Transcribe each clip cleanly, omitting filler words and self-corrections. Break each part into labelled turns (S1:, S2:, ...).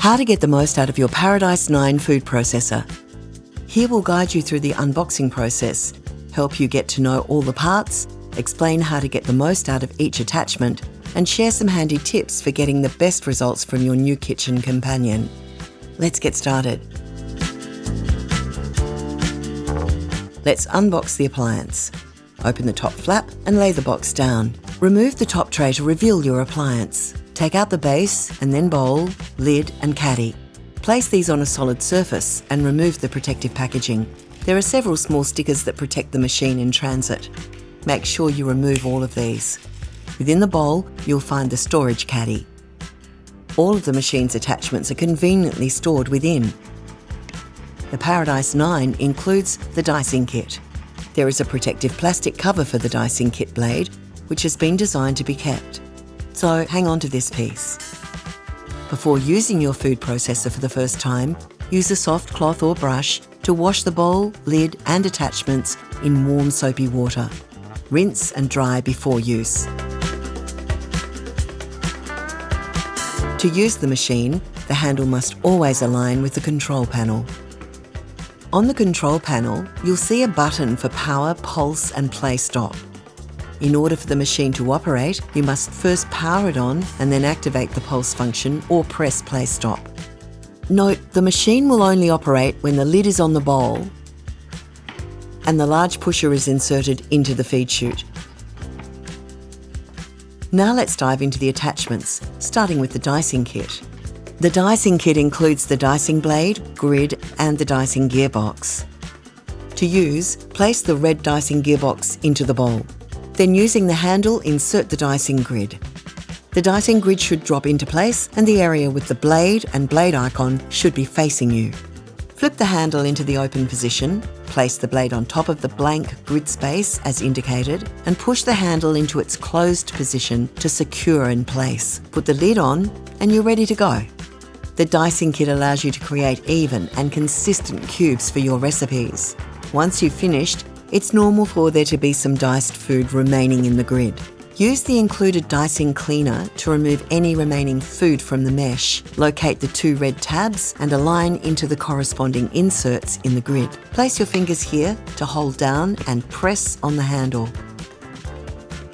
S1: How to get the most out of your Paradice 9 food processor. Here we'll guide you through the unboxing process, help you get to know all the parts, explain how to get the most out of each attachment, and share some handy tips for getting the best results from your new kitchen companion. Let's get started. Let's unbox the appliance. Open the top flap and lay the box down. Remove the top tray to reveal your appliance. Take out the base and then bowl, lid and caddie. Place these on a solid surface and remove the protective packaging. There are several small stickers that protect the machine in transit. Make sure you remove all of these. Within the bowl, you'll find the storage caddie. All of the machine's attachments are conveniently stored within. The Paradice 9 includes the dicing kit. There is a protective plastic cover for the dicing kit blade, which has been designed to be kept. So hang on to this piece. Before using your food processor for the first time, use a soft cloth or brush to wash the bowl, lid and attachments in warm soapy water. Rinse and dry before use. To use the machine, the handle must always align with the control panel. On the control panel, you'll see a button for power, pulse and play stop. In order for the machine to operate, you must first power it on and then activate the pulse function or press play stop. Note, the machine will only operate when the lid is on the bowl and the large pusher is inserted into the feed chute. Now let's dive into the attachments, starting with the dicing kit. The dicing kit includes the dicing blade, grid and the dicing gearbox. To use, place the red dicing gearbox into the bowl. Then using the handle, insert the dicing grid. The dicing grid should drop into place and the area with the blade and blade icon should be facing you. Flip the handle into the open position, place the blade on top of the blank grid space as indicated and push the handle into its closed position to secure in place. Put the lid on and you're ready to go. The dicing kit allows you to create even and consistent cubes for your recipes. Once you've finished, it's normal for there to be some diced food remaining in the grid. Use the included dicing cleaner to remove any remaining food from the mesh. Locate the two red tabs and align into the corresponding inserts in the grid. Place your fingers here to hold down and press on the handle.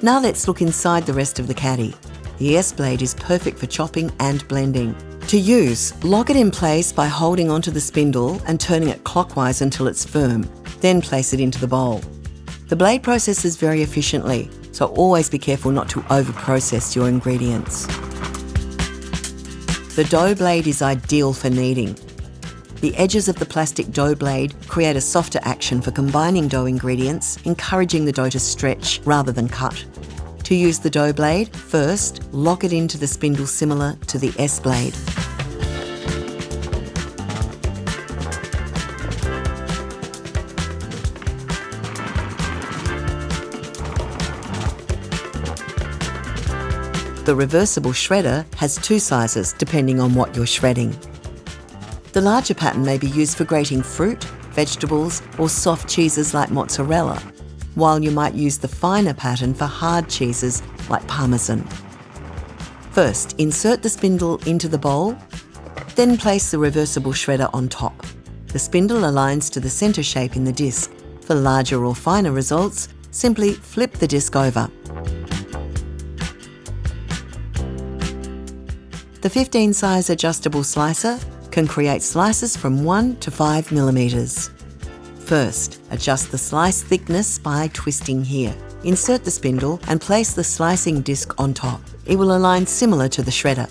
S1: Now let's look inside the rest of the caddie. The S blade is perfect for chopping and blending. To use, lock it in place by holding onto the spindle and turning it clockwise until it's firm. Then place it into the bowl. The blade processes very efficiently, so always be careful not to over-process your ingredients. The dough blade is ideal for kneading. The edges of the plastic dough blade create a softer action for combining dough ingredients, encouraging the dough to stretch rather than cut. To use the dough blade, first, lock it into the spindle similar to the S blade. The reversible shredder has two sizes depending on what you're shredding. The larger pattern may be used for grating fruit, vegetables or soft cheeses like mozzarella, while you might use the finer pattern for hard cheeses like parmesan. First, insert the spindle into the bowl, then place the reversible shredder on top. The spindle aligns to the centre shape in the disc. For larger or finer results, simply flip the disc over. The 15 size adjustable slicer can create slices from 1 to 5 millimeters. First, adjust the slice thickness by twisting here. Insert the spindle and place the slicing disc on top. It will align similar to the shredder.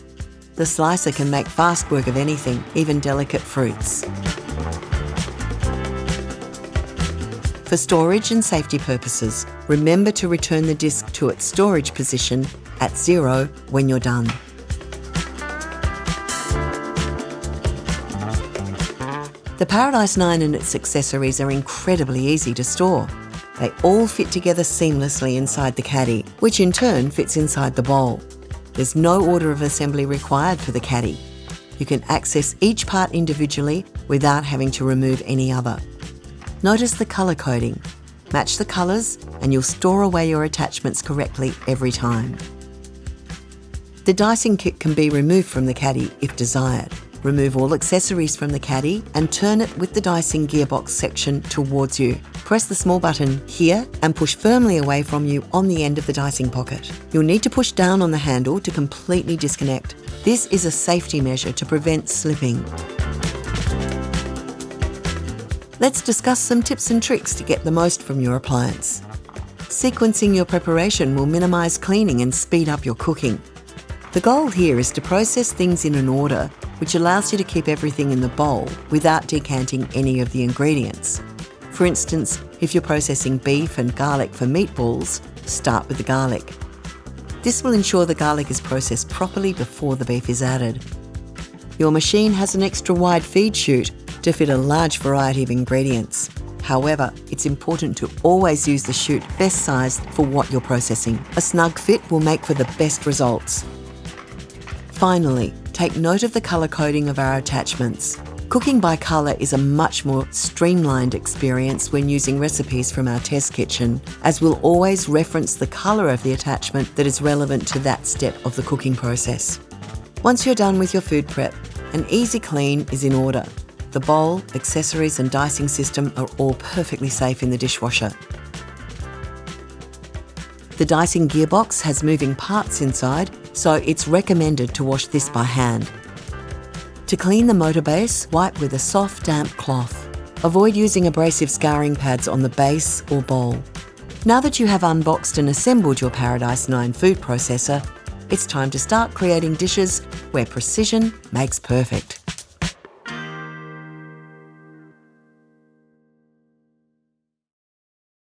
S1: The slicer can make fast work of anything, even delicate fruits. For storage and safety purposes, remember to return the disc to its storage position at 0 when you're done. The Paradice 9 and its accessories are incredibly easy to store. They all fit together seamlessly inside the caddie, which in turn fits inside the bowl. There's no order of assembly required for the caddie. You can access each part individually without having to remove any other. Notice the colour coding. Match the colours and you'll store away your attachments correctly every time. The dicing kit can be removed from the caddie if desired. Remove all accessories from the caddie and turn it with the dicing gearbox section towards you. Press the small button here and push firmly away from you on the end of the dicing pocket. You'll need to push down on the handle to completely disconnect. This is a safety measure to prevent slipping. Let's discuss some tips and tricks to get the most from your appliance. Sequencing your preparation will minimise cleaning and speed up your cooking. The goal here is to process things in an order which allows you to keep everything in the bowl without decanting any of the ingredients. For instance, if you're processing beef and garlic for meatballs, start with the garlic. This will ensure the garlic is processed properly before the beef is added. Your machine has an extra wide feed chute to fit a large variety of ingredients. However, it's important to always use the chute best sized for what you're processing. A snug fit will make for the best results. Finally, take note of the colour coding of our attachments. Cooking by colour is a much more streamlined experience when using recipes from our test kitchen, as we'll always reference the colour of the attachment that is relevant to that step of the cooking process. Once you're done with your food prep, an easy clean is in order. The bowl, accessories and dicing system are all perfectly safe in the dishwasher. The dicing gearbox has moving parts inside, so it's recommended to wash this by hand. To clean the motor base, wipe with a soft, damp cloth. Avoid using abrasive scouring pads on the base or bowl. Now that you have unboxed and assembled your Paradice 9 food processor, it's time to start creating dishes where precision makes perfect.